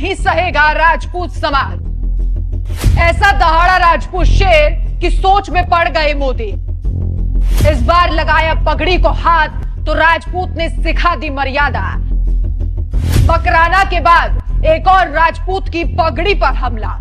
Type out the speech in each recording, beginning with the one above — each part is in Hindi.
नहीं सहेगा राजपूत समाज। ऐसा दहाड़ा राजपूत शेर की सोच में पड़ गए मोदी। इस बार लगाया पगड़ी को हाथ तो राजपूत ने सिखा दी मर्यादा। मकराना के बाद एक और राजपूत की पगड़ी पर हमला।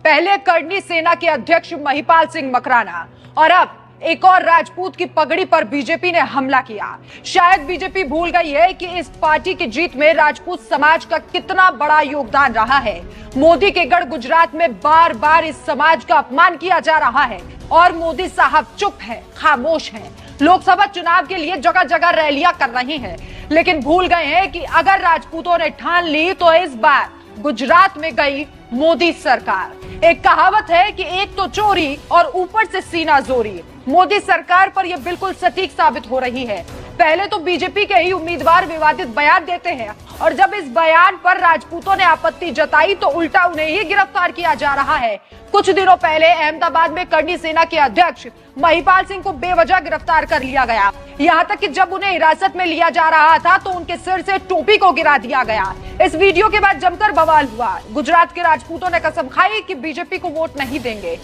पहले करनी सेना के अध्यक्ष महिपाल सिंह मकराना और अब एक और राजपूत की पगड़ी पर बीजेपी ने हमला किया। शायद बीजेपी भूल गई है कि इस पार्टी की जीत में राजपूत समाज का कितना बड़ा योगदान रहा है। मोदी के गढ़ गुजरात में बार बार इस समाज का अपमान किया जा रहा है और मोदी साहब चुप है, खामोश हैं। लोकसभा चुनाव के लिए जगह जगह रैलियां कर रही हैं, लेकिन भूल गए हैं कि अगर राजपूतों ने ठान ली तो इस बार गुजरात में गई मोदी सरकार। एक कहावत है कि एक तो चोरी और ऊपर से सीना जोरी। मोदी सरकार पर यह बिल्कुल सटीक साबित हो रही है। पहले तो बीजेपी के ही उम्मीदवार विवादित बयान देते हैं और जब इस बयान पर राजपूतों ने आपत्ति जताई तो उल्टा उन्हें ही गिरफ्तार किया जा रहा है। कुछ दिनों पहले अहमदाबाद में करनी सेना के अध्यक्ष महिपाल सिंह को बेवजह गिरफ्तार कर लिया गया। यहां तक कि जब उन्हें हिरासत में लिया जा रहा था तो उनके सिर से टोपी को गिरा दिया गया। इस वीडियो के बाद जमकर बवाल हुआ। गुजरात के राजपूतों ने कसम खाई कि बीजेपी को वोट नहीं देंगे।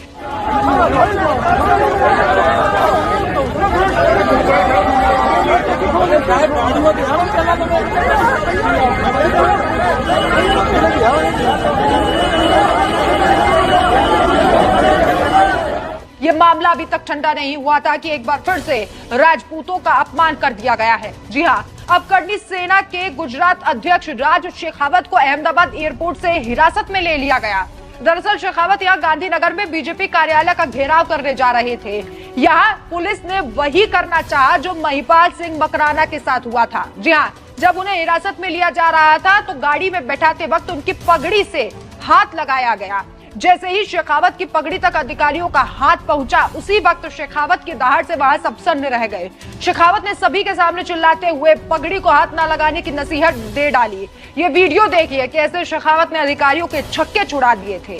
ये मामला अभी तक ठंडा नहीं हुआ था कि एक बार फिर से राजपूतों का अपमान कर दिया गया है। जी हां, अब करनी सेना के गुजरात अध्यक्ष राज शेखावत को अहमदाबाद एयरपोर्ट से हिरासत में ले लिया गया। दरअसल शेखावत यहां गांधीनगर में बीजेपी कार्यालय का घेराव करने जा रहे थे। यहां पुलिस ने वही करना चाहा जो महिपाल सिंह मकराना के साथ हुआ था। जी हां, जब उन्हें हिरासत में लिया जा रहा था तो गाड़ी में बैठाते वक्त उनकी पगड़ी से हाथ लगाया गया। जैसे ही शेखावत की पगड़ी तक अधिकारियों का हाथ पहुंचा, उसी वक्त शेखावत की दहाड़ से वहां सब सन्न रह गए। शेखावत ने सभी के सामने चिल्लाते हुए पगड़ी को हाथ न लगाने की नसीहत दे डाली। ये वीडियो देखिए कैसे शेखावत ने अधिकारियों के छक्के छुड़ा दिए थे।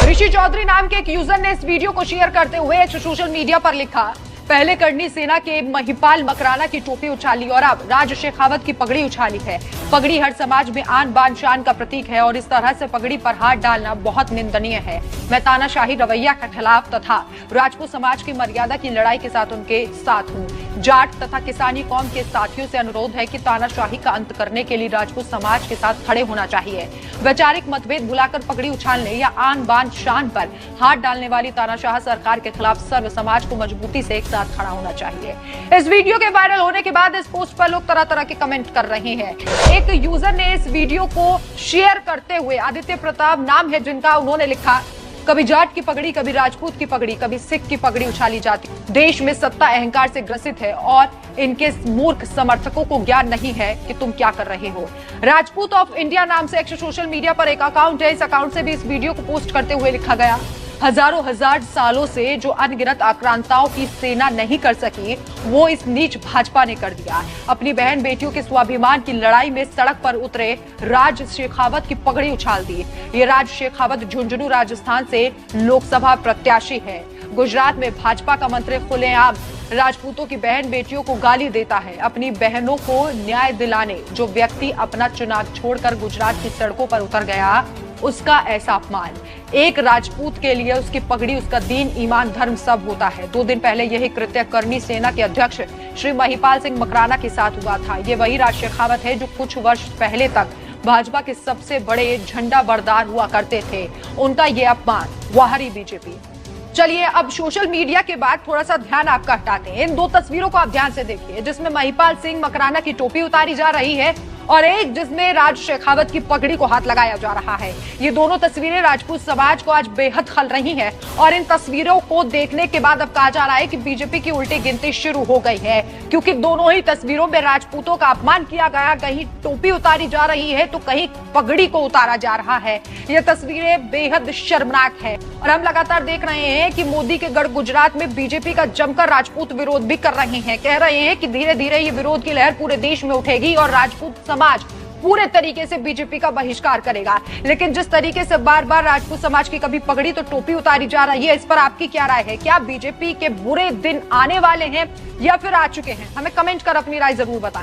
ऋषि चौधरी नाम के एक यूजर ने इस वीडियो को शेयर करते हुए सोशल मीडिया पर लिखा, पहले करनी सेना के महिपाल मकराना की टोपी उछाली और अब राज शेखावत की पगड़ी उछाली है। पगड़ी हर समाज में आन बान शान का प्रतीक है और इस तरह से पगड़ी पर हाथ डालना बहुत निंदनीय है। मैं तानाशाही रवैया के खिलाफ तथा राजपूत समाज की मर्यादा की लड़ाई के साथ उनके साथ हूँ। जाट तथा किसानी कौम के साथियों से अनुरोध है कि तानाशाही का अंत करने के लिए राजपूत समाज के साथ खड़े होना चाहिए। वैचारिक मतभेद बुलाकर पगड़ी उछालने या आन बान शान पर हाथ डालने वाली तानाशाह सरकार के खिलाफ सर्व समाज को मजबूती से एक साथ खड़ा होना चाहिए। इस वीडियो के वायरल होने के बाद इस पोस्ट पर लोग तरह तरह के कमेंट कर रहे हैं। एक यूजर ने इस वीडियो को शेयर करते हुए, आदित्य प्रताप नाम है जिनका, उन्होंने लिखा, कभी जाट की पगड़ी, कभी राजपूत की पगड़ी, कभी सिख की पगड़ी उछाली जाती। देश में सत्ता अहंकार से ग्रसित है और इनके मूर्ख समर्थकों को ज्ञान नहीं है कि तुम क्या कर रहे हो। राजपूत ऑफ इंडिया नाम से एक सोशल मीडिया पर एक अकाउंट है। इस अकाउंट से भी इस वीडियो को पोस्ट करते हुए लिखा गया, हजार सालों से जो अनगिनत आक्रांताओं की सेना नहीं कर सकी वो इस नीच भाजपा ने कर दिया। अपनी बहन बेटियों के स्वाभिमान की लड़ाई में सड़क पर उतरे राज शेखावत की पगड़ी उछाल दी। ये राज शेखावत झुंझुनू राजस्थान से लोकसभा प्रत्याशी है। गुजरात में भाजपा का मंत्री खुलेआम राजपूतों की बहन बेटियों को गाली देता है। अपनी बहनों को न्याय दिलाने जो व्यक्ति अपना चुनाव छोड़कर गुजरात की सड़कों पर उतर गया, उसका ऐसा अपमान। एक राजपूत के लिए उसकी पगड़ी उसका दीन, ईमान, धर्म सब होता है। 2 दिन पहले यही कृत्य करनी सेना के अध्यक्ष श्री महिपाल सिंह मकराना के साथ हुआ था। ये वही राज शेखावत है जो कुछ वर्ष पहले तक भाजपा के सबसे बड़े झंडा बरदार हुआ करते थे। उनका ये अपमान, वाहरी बीजेपी। चलिए अब सोशल मीडिया के बाद थोड़ा सा ध्यान आपका हटाते हैं। इन 2 तस्वीरों को आप ध्यान से देखिए, जिसमें महिपाल सिंह मकराना की टोपी उतारी जा रही है और एक जिसमें राज शेखावत की पगड़ी को हाथ लगाया जा रहा है। ये दोनों तस्वीरें राजपूत समाज को आज बेहद खल रही हैं और इन तस्वीरों को देखने के बाद अब कहा जा रहा है कि बीजेपी की उल्टी गिनती शुरू हो गई है, क्योंकि दोनों ही तस्वीरों में राजपूतों का अपमान किया गया, कहीं टोपी उतारी जा रही है तो कहीं पगड़ी को उतारा जा रहा है। ये तस्वीरें बेहद शर्मनाक है और हम लगातार देख रहे हैं कि मोदी के गढ़ गुजरात में बीजेपी का जमकर राजपूत विरोध भी कर रहे हैं। कह रहे हैं कि धीरे धीरे ये विरोध की लहर पूरे देश में उठेगी और राजपूत समाज पूरे तरीके से बीजेपी का बहिष्कार करेगा। लेकिन जिस तरीके से बार बार राजपूत समाज की कभी पगड़ी तो टोपी उतारी जा रही है, इस पर आपकी क्या राय है? क्या बीजेपी के बुरे दिन आने वाले हैं या फिर आ चुके हैं? हमें कमेंट कर अपनी राय जरूर बताएं।